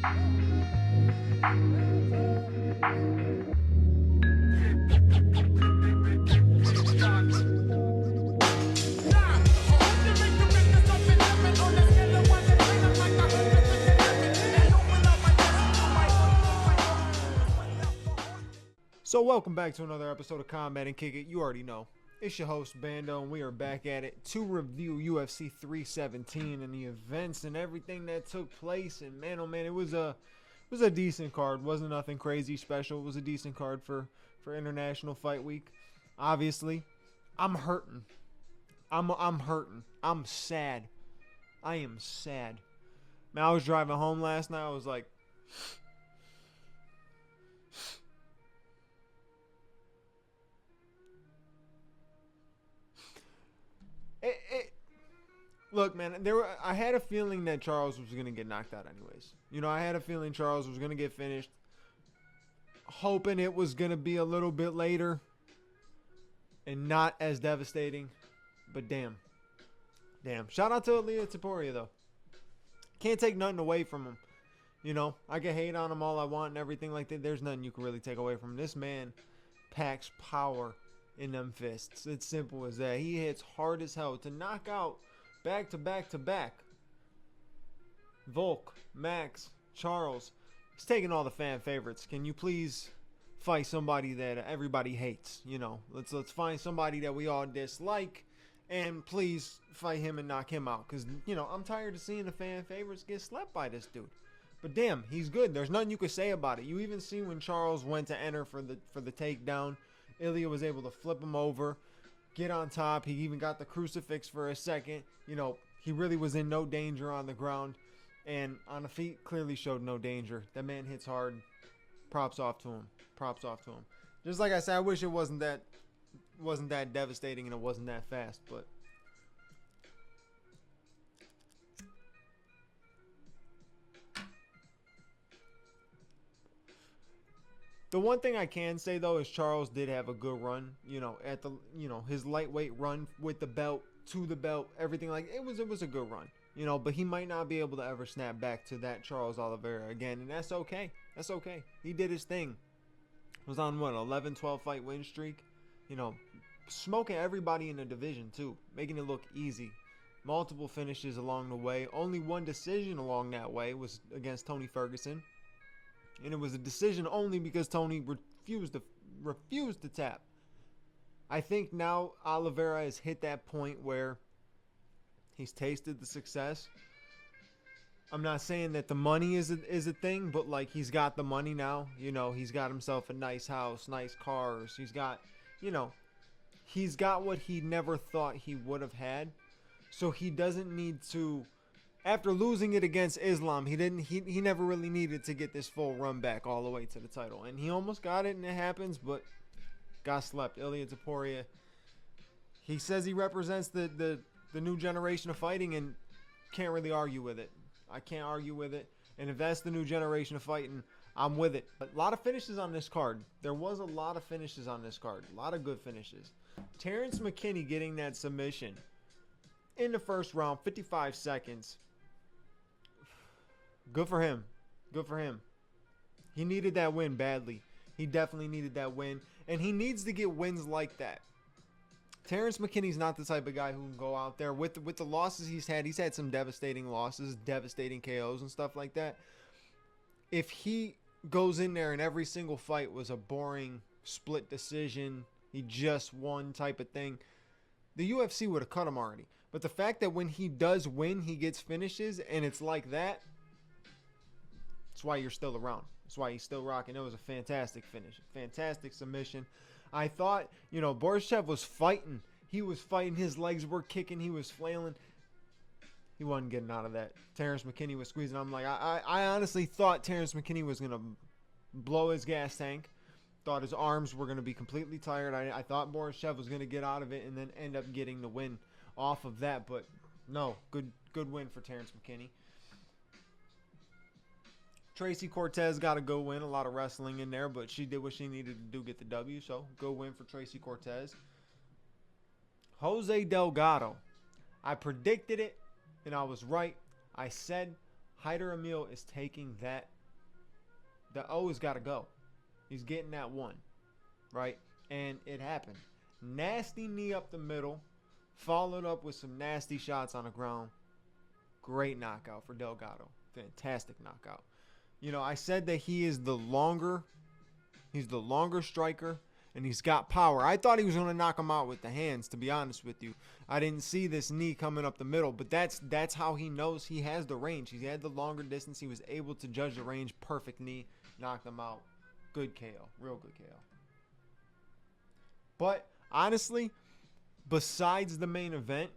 So welcome back to another episode of Combat and Kick It. You already know. It's your host, Bando, and we are back at it to review UFC 317 and the events and everything that took place. And man, oh man, it was a decent card. Wasn't nothing crazy special. It was a decent card for International Fight Week. Obviously, I'm hurting. I'm hurting. I'm sad. I am sad. Man, I was driving home last night. I was like, look, man, I had a feeling that Charles was going to get knocked out anyways. You know, I had a feeling Charles was going to get finished. Hoping it was going to be a little bit later and not as devastating. But damn. Shout out to Ilia Topuria, though. Can't take nothing away from him. You know, I can hate on him all I want and everything like that. There's nothing you can really take away from him. This man packs power in them fists. It's simple as that. He hits hard as hell to knock out back to back. Volk, Max, Charles. He's taking all the fan favorites. Can you please fight somebody that everybody hates? You know, let's find somebody that we all dislike, and please fight him and knock him out. Because, you know, I'm tired of seeing the fan favorites get slapped by this dude. But damn, he's good. There's nothing you could say about it. You even see when Charles went to enter for the takedown, Ilia was able to flip him over, get on top. He even got the crucifix for a second. You know, he really was in no danger on the ground. And on the feet, clearly showed no danger. That man hits hard. Props off to him. Just like I said, I wish it wasn't that devastating and it wasn't that fast. But the one thing I can say, though, is Charles did have a good run, you know, at the, you know, his lightweight run with the belt, to the belt, everything like it was a good run, you know, but he might not be able to ever snap back to that Charles Oliveira again, and that's okay. That's okay. He did his thing. Was on what, 11-12 fight win streak, you know, smoking everybody in the division too, making it look easy. Multiple finishes along the way. Only one decision along that way was against Tony Ferguson. And it was a decision only because Tony refused to tap. I think now Oliveira has hit that point where he's tasted the success. I'm not saying that the money is a thing, but like he's got the money now. You know, he's got himself a nice house, nice cars. He's got, you know, he's got what he never thought he would have had. So he doesn't need to. After losing it against Islam, he never really needed to get this full run back all the way to the title. And he almost got it, and it happens, but got slept. Ilia Topuria, he says he represents the new generation of fighting, and can't really argue with it. I can't argue with it. And if that's the new generation of fighting, I'm with it. A lot of finishes on this card. There was a lot of finishes on this card. A lot of good finishes. Terrence McKinney getting that submission in the first round, 55 seconds. Good for him. He needed that win badly. He definitely needed that win. And he needs to get wins like that. Terrence McKinney's not the type of guy who can go out there with the losses he's had. He's had some devastating losses, devastating KOs and stuff like that. If he goes in there and every single fight was a boring split decision, he just won type of thing, the UFC would have cut him already. But the fact that when he does win, he gets finishes and it's like that, that's why you're still around. That's why he's still rocking. It was a fantastic finish. Fantastic submission. I thought, you know, Borishev was fighting. He was fighting. His legs were kicking. He was flailing. He wasn't getting out of that. Terrence McKinney was squeezing. I'm like, I honestly thought Terrence McKinney was going to blow his gas tank. Thought his arms were going to be completely tired. I thought Borishev was going to get out of it and then end up getting the win off of that. But no, good win for Terrence McKinney. Tracy Cortez got a good win. A lot of wrestling in there, but she did what she needed to do, get the W. So, good win for Tracy Cortez. Jose Delgado. I predicted it, and I was right. I said Hyder Emil is taking that The O has got to go. He's getting that one, right? And it happened. Nasty knee up the middle, followed up with some nasty shots on the ground. Great knockout for Delgado. Fantastic knockout. You know, I said that he's the longer striker, and he's got power. I thought he was going to knock him out with the hands, to be honest with you. I didn't see this knee coming up the middle, but that's how he knows he has the range. He had the longer distance. He was able to judge the range. Perfect knee. Knocked him out. Good KO. Real good KO. But honestly, besides the main event,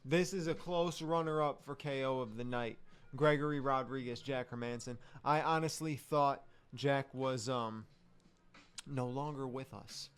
this is a close runner-up for KO of the night. Gregory Rodriguez, Jack Hermansson. I honestly thought Jack was no longer with us.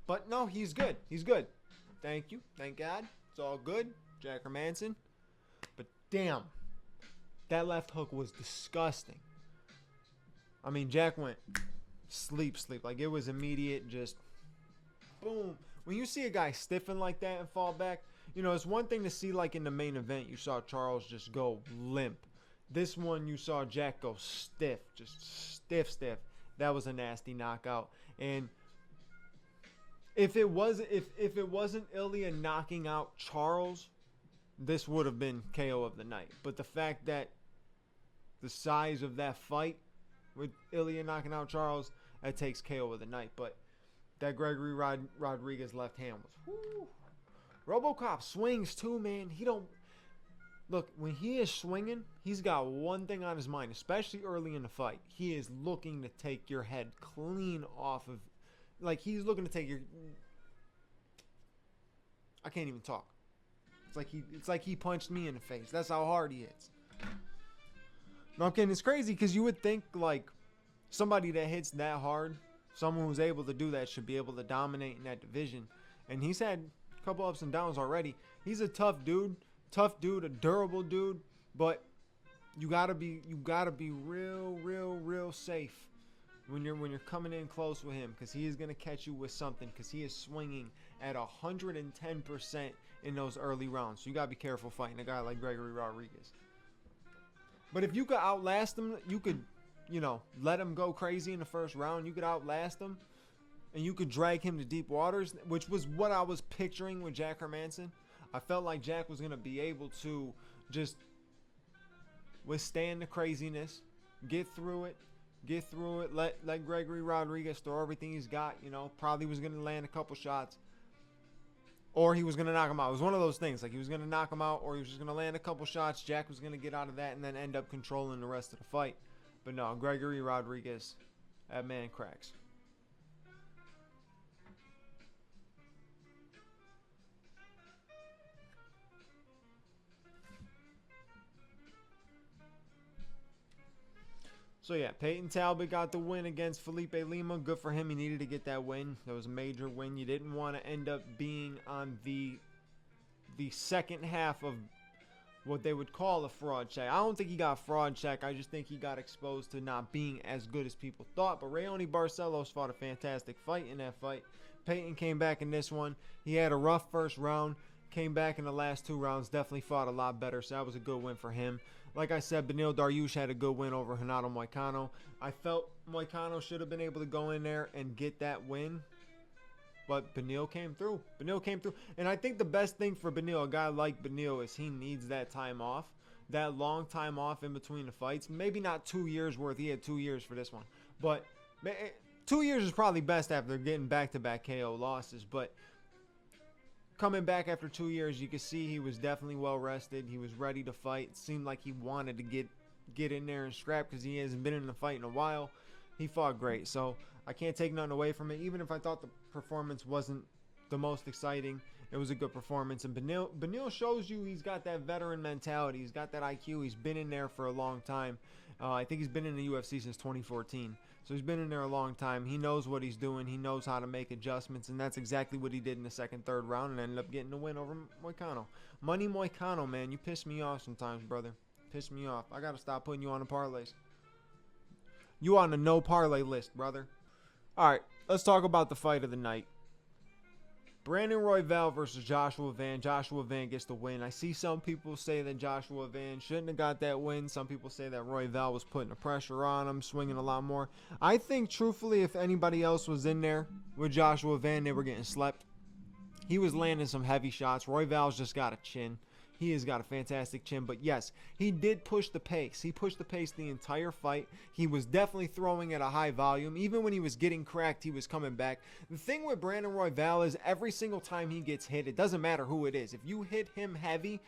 But no, he's good. He's good. Thank you. Thank God. It's all good. Jack Hermansson. But damn, that left hook was disgusting. I mean, Jack went sleep. Like, it was immediate, just boom. When you see a guy stiffen like that and fall back, you know, it's one thing to see, like in the main event, you saw Charles just go limp. This one, you saw Jack go stiff, just stiff. That was a nasty knockout. And if it wasn't Ilia knocking out Charles, this would have been KO of the night. But the fact that the size of that fight with Ilia knocking out Charles, that takes KO of the night. But that Gregory Rodriguez left hand was whoo. RoboCop swings too, man. He don't look, when he is swinging, he's got one thing on his mind, especially early in the fight. He is looking to take your head clean off of, like, he's looking to take your, I can't even talk. It's like he punched me in the face. That's how hard he hits. No, I'm kidding. It's crazy because you would think, like, somebody that hits that hard, someone who's able to do that, should be able to dominate in that division. And he's had a couple ups and downs already. He's a tough dude, a durable dude, but you gotta be real safe when you're coming in close with him, because he is gonna catch you with something, because he is swinging at 110% in those early rounds. So you gotta be careful fighting a guy like Gregory Rodriguez. But if you could outlast him, you could, you know, let him go crazy in the first round. You could outlast him, and you could drag him to deep waters, which was what I was picturing with Jack Hermansson. I felt like Jack was going to be able to just withstand the craziness, get through it, let Gregory Rodriguez throw everything he's got, you know, probably was going to land a couple shots, or he was going to knock him out. It was one of those things, like he was going to knock him out, or he was just going to land a couple shots. Jack was going to get out of that and then end up controlling the rest of the fight. But no, Gregory Rodriguez, that man cracks. So yeah, Peyton Talbot got the win against Felipe Lima. Good for him. He needed to get that win. That was a major win. You didn't want to end up being on the second half of what they would call a fraud check. I don't think he got fraud check. I just think he got exposed to not being as good as people thought. But Raoni Barcelos fought a fantastic fight in that fight. Peyton came back in this one. He had a rough first round. Came back in the last two rounds. Definitely fought a lot better. So that was a good win for him. Like I said, Beneil Dariush had a good win over Renato Moicano. I felt Moicano should have been able to go in there and get that win. But Beneil came through. And I think the best thing for Beneil, a guy like Beneil, is he needs that time off. That long time off in between the fights. Maybe not 2 years worth. He had 2 years for this one. But 2 years is probably best after getting back-to-back KO losses. But coming back after 2 years, you could see he was definitely well rested. He was ready to fight. It seemed like he wanted to get in there and scrap because he hasn't been in a fight in a while. He fought great, so I can't take nothing away from it. Even if I thought the performance wasn't the most exciting, it was a good performance. And Beneil shows you he's got that veteran mentality. He's got that IQ. He's been in there for a long time. I think he's been in the UFC since 2014. So he's been in there a long time. He knows what he's doing. He knows how to make adjustments, and that's exactly what he did in the second, third round, and ended up getting the win over Moicano. Money Moicano, man, you piss me off sometimes, brother. Piss me off. I got to stop putting you on the parlays. You on the no parlay list, brother. All right, let's talk about the fight of the night. Brandon Royval versus Joshua Van. Joshua Van gets the win. I see some people say that Joshua Van shouldn't have got that win. Some people say that Royval was putting the pressure on him, swinging a lot more. I think, truthfully, if anybody else was in there with Joshua Van, they were getting slept. He was landing some heavy shots. Royval's just got a chin. He has got a fantastic chin. But yes, he did push the pace. He pushed the pace the entire fight. He was definitely throwing at a high volume. Even when he was getting cracked, he was coming back. The thing with Brandon Royval is every single time he gets hit, it doesn't matter who it is. If you hit him heavy,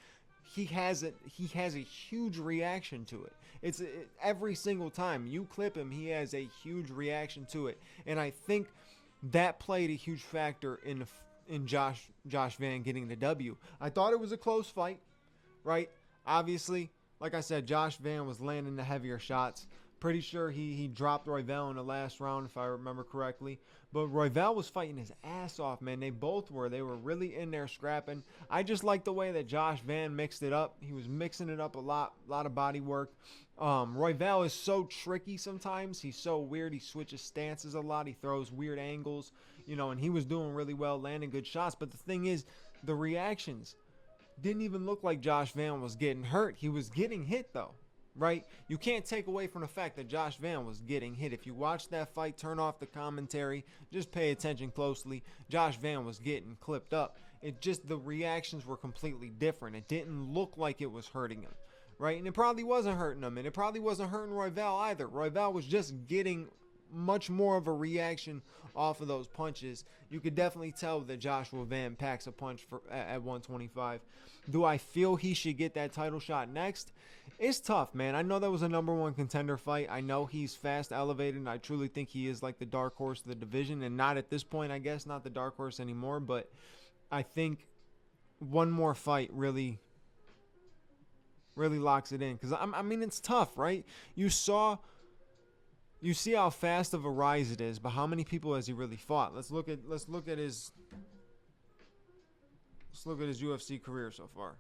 he has a huge reaction to it. Every single time you clip him, he has a huge reaction to it. And I think that played a huge factor in Josh Van getting the W. I thought it was a close fight, right? Obviously, like I said, Josh Van was landing the heavier shots. Pretty sure he dropped Royval in the last round, if I remember correctly. But Royval was fighting his ass off, man. They both were. They were really in there scrapping. I just like the way that Josh Van mixed it up. He was mixing it up a lot of body work. Royval is so tricky sometimes. He's so weird. He switches stances a lot. He throws weird angles, and he was doing really well, landing good shots. But the thing is, the reactions didn't even look like Josh Van was getting hurt. He was getting hit, though, right? You can't take away from the fact that Josh Van was getting hit. If you watch that fight, turn off the commentary, just pay attention closely. Josh Van was getting clipped up. It just, the reactions were completely different. It didn't look like it was hurting him, right? And it probably wasn't hurting him, and it probably wasn't hurting Royval either. Royval was just getting much more of a reaction off of those punches. You could definitely tell that Joshua Van packs a punch at 125. Do I feel he should get that title shot next? It's tough, man. I know that was a number one contender fight. I know he's fast elevated, and I truly think he is like the dark horse of the division, and not at this point, I guess, not the dark horse anymore, but I think one more fight really locks it in. Because, I mean, it's tough, right? You see how fast of a rise it is, but how many people has he really fought? Let's look at his UFC career so far.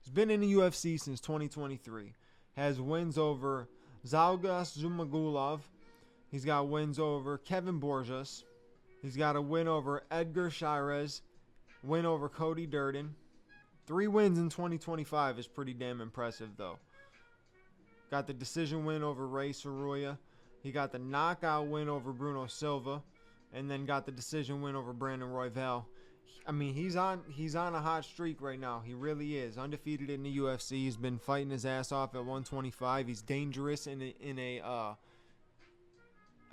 He's been in the UFC since 2023. Has wins over Zhalgas Zhumagulov. He's got wins over Kevin Borjas. He's got a win over Edgar Chairez. Win over Cody Durden. 3 wins in 2025 is pretty damn impressive, though. Got the decision win over Ray Saruya. He got the knockout win over Bruno Silva. And then got the decision win over Brandon Royval. I mean, he's on a hot streak right now. He really is. Undefeated in the UFC. He's been fighting his ass off at 125. He's dangerous in a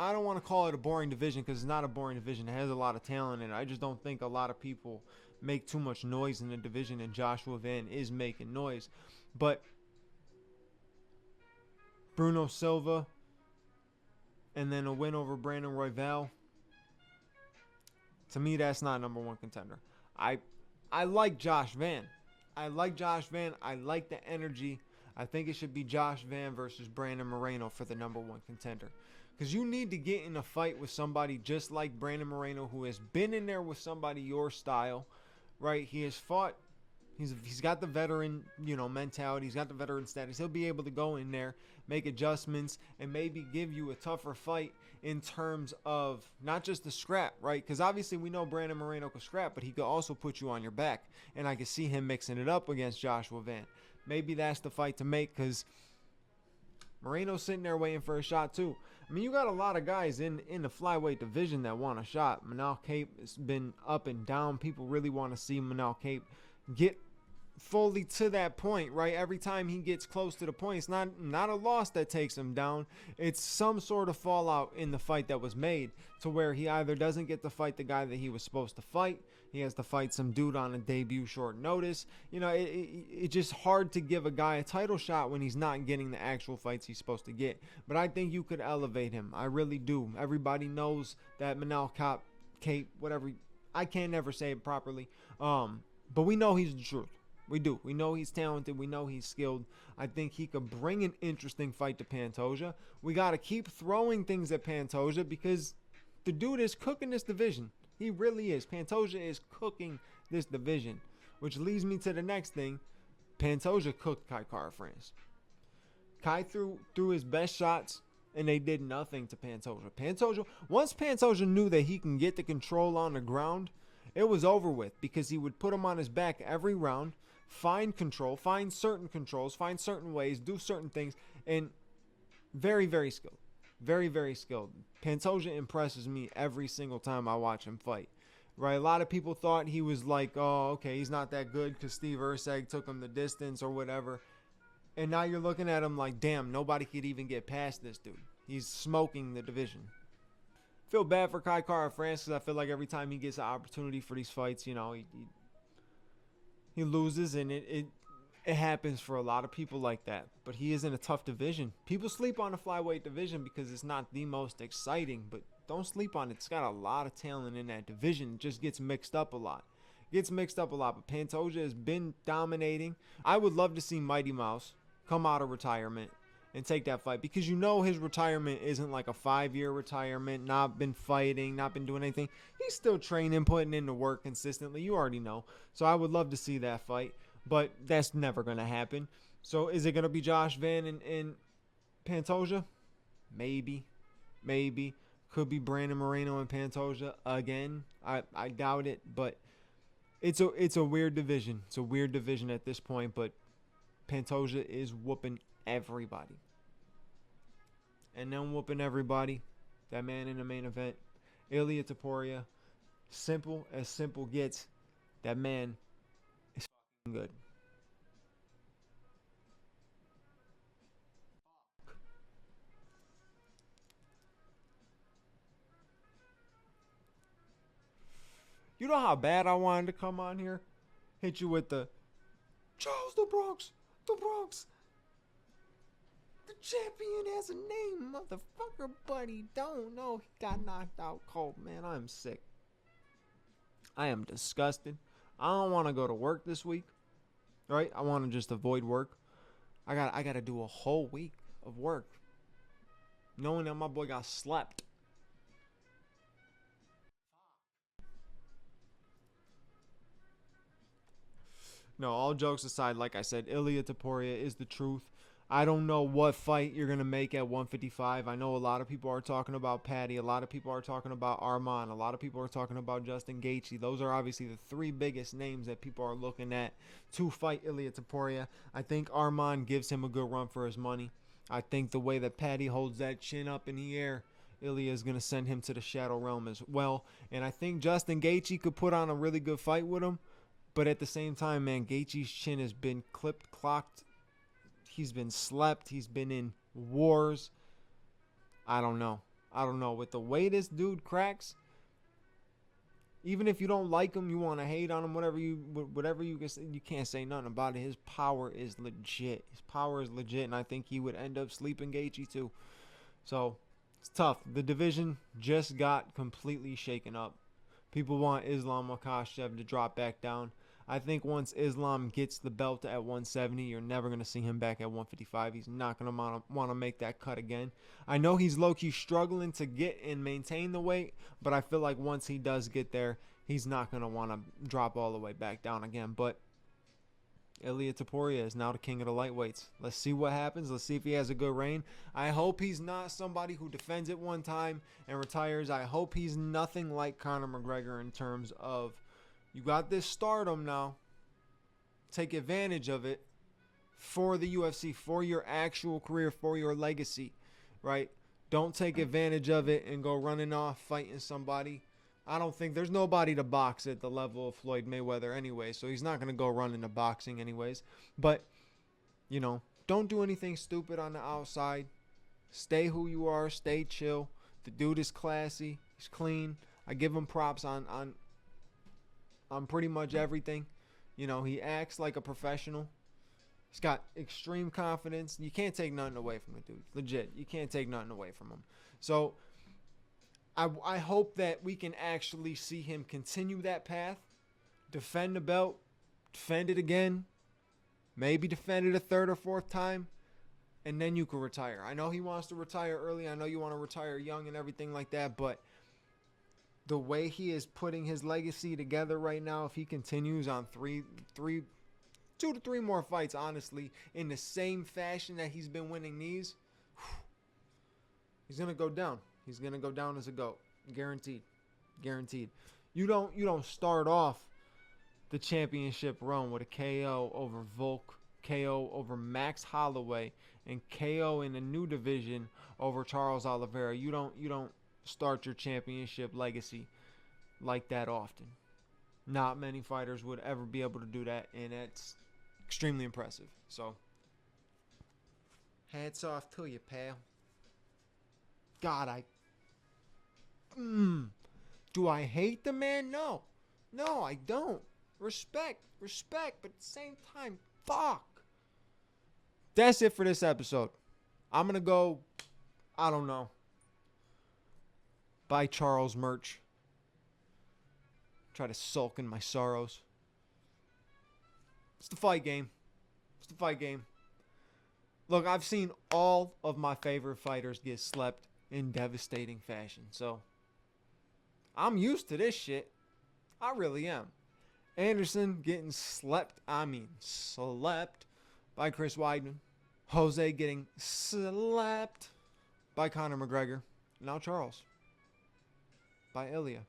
I don't want to call it a boring division, because it's not a boring division. It has a lot of talent in it. I just don't think a lot of people make too much noise in the division, and Joshua Van is making noise. But Bruno Silva, and then a win over Brandon Royval. To me, that's not number one contender. I like Josh Van. I like the energy. I think it should be Josh Van versus Brandon Moreno for the number one contender. Because you need to get in a fight with somebody just like Brandon Moreno, who has been in there with somebody your style, right? He has fought. He's got the veteran, mentality. He's got the veteran status. He'll be able to go in there, make adjustments, and maybe give you a tougher fight in terms of not just the scrap, right? Because obviously we know Brandon Moreno can scrap, but he could also put you on your back. And I can see him mixing it up against Joshua Van. Maybe that's the fight to make, because Moreno's sitting there waiting for a shot too. I mean, you got a lot of guys in the flyweight division that want a shot. Manal Cape has been up and down. People really want to see Manal Cape get fully to that point, right? Every time he gets close to the point, it's not a loss that takes him down. It's some sort of fallout in the fight that was made, to where he either doesn't get to fight the guy that he was supposed to fight. He has to fight some dude on a debut short notice. It's just hard to give a guy a title shot when he's not getting the actual fights he's supposed to get. But I think you could elevate him. I really do. Everybody knows that Manal Cape, whatever. I can't never say it properly. But we know he's the truth. We do. We know he's talented. We know he's skilled. I think he could bring an interesting fight to Pantoja. We got to keep throwing things at Pantoja, because the dude is cooking this division. He really is. Pantoja is cooking this division, which leads me to the next thing. Pantoja cooked Kai Kara France. Kai threw his best shots and they did nothing to Pantoja. Once Pantoja knew that he can get the control on the ground, it was over with because he would put him on his back every round, find control, find certain controls, find certain ways, do certain things, and very, very skilled. Very, very skilled. Pantoja impresses me every single time I watch him fight. Right? A lot of people thought he was like, oh, okay, he's not that good because Steve Erceg took him the distance or whatever. And now you're looking at him like, damn, nobody could even get past this dude. He's smoking the division. Feel bad for Kai Kara France because I feel like every time he gets an opportunity for these fights, you know, he loses, and it happens for a lot of people like that. But he is in a tough division. People sleep on the flyweight division because it's not the most exciting, but don't sleep on it. It's got a lot of talent in that division. It just gets mixed up a lot. But Pantoja has been dominating. I would love to see Mighty Mouse come out of retirement and take that fight, because you know his retirement isn't like a 5-year retirement, not been fighting, not been doing anything. He's still training, putting in the work consistently. You already know. So I would love to see that fight, but that's never going to happen. So is it going to be Josh Van and Pantoja? Maybe. Could be Brandon Moreno and Pantoja again. I doubt it, but it's a weird division. It's a weird division at this point, but Pantoja is whooping everybody. And then whooping everybody, that man in the main event, Ilia Topuria, simple as simple gets. That man is fucking good. You know how bad I wanted to come on here? Hit you with the Charles the Bronx. The champion has a name, motherfucker, but he don't know. He got knocked out cold, man. I'm sick. I am disgusted. I don't want to go to work this week, right? I want to just avoid work. I got to do a whole week of work, knowing that my boy got slept. No, all jokes aside, like I said, Ilia Topuria is the truth. I don't know what fight you're going to make at 155. I know a lot of people are talking about Patty. A lot of people are talking about Arman. A lot of people are talking about Justin Gaethje. Those are obviously the three biggest names that people are looking at to fight Ilia Topuria. I think Arman gives him a good run for his money. I think the way that Patty holds that chin up in the air, Ilia is going to send him to the Shadow Realm as well. And I think Justin Gaethje could put on a really good fight with him. But at the same time, man, Gaethje's chin has been clipped, clocked. He's been slept. He's been in wars. I don't know. With the way this dude cracks, even if you don't like him, you want to hate on him, whatever you can say, you can't say nothing about it. His power is legit. And I think he would end up sleeping Gaethje too. So it's tough. The division just got completely shaken up. People want Islam Makhachev to drop back down. I think once Islam gets the belt at 170, you're never going to see him back at 155. He's not going to want to make that cut again. I know he's low-key struggling to get and maintain the weight, but I feel like once he does get there, he's not going to want to drop all the way back down again. But Ilia Topuria is now the king of the lightweights. Let's see what happens. Let's see if he has a good reign. I hope he's not somebody who defends it one time and retires. I hope he's nothing like Conor McGregor in terms of, you got this stardom now. Take advantage of it for the UFC, for your actual career, for your legacy, right? Don't take advantage of it and go running off fighting somebody. I don't think there's nobody to box at the level of Floyd Mayweather anyway, so he's not going to go run into boxing anyways. But, you know, don't do anything stupid on the outside. Stay who you are. Stay chill. The dude is classy. He's clean. I give him props on pretty much everything. You know, he acts like a professional. He's got extreme confidence. You can't take nothing away from the dude. Legit. You can't take nothing away from him. So I hope that we can actually see him continue that path, defend the belt, defend it again, maybe defend it a third or fourth time, and then you can retire. I know he wants to retire early. I know you want to retire young and everything like that, but the way he is putting his legacy together right now, if he continues on 2 to 3 more fights, honestly, in the same fashion that he's been winning these, He's gonna go down. He's gonna go down as a GOAT. Guaranteed. Guaranteed. You don't start off the championship run with a KO over Volk, KO over Max Holloway, and KO in a new division over Charles Oliveira. You don't start your championship legacy like that often. Not many fighters would ever be able to do that, and that's extremely impressive. So, hats off to you, pal. God, do I hate the man? No, I don't. Respect, but at the same time, fuck. That's it for this episode. I'm gonna go, I don't know, buy Charles merch. Try to sulk in my sorrows. It's the fight game. Look, I've seen all of my favorite fighters get slept in devastating fashion. So, I'm used to this shit. I really am. Anderson getting slept by Chris Weidman. Jose getting slept by Conor McGregor. Now Charles by Ilia.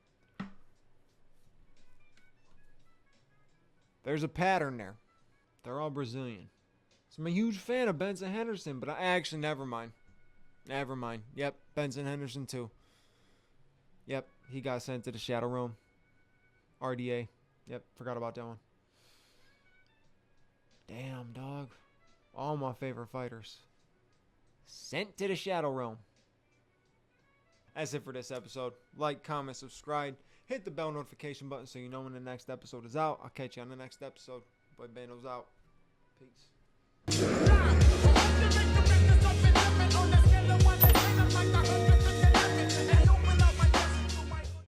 There's a pattern there. They're all Brazilian. So I'm a huge fan of Benson Henderson, but never mind. Yep, Benson Henderson too. Yep, he got sent to the Shadow Realm. RDA. Yep, forgot about that one. Damn, dog. All my favorite fighters sent to the Shadow Realm. That's it for this episode. Like, comment, subscribe. Hit the bell notification button so you know when the next episode is out. I'll catch you on the next episode. Boy Bano's out. Peace.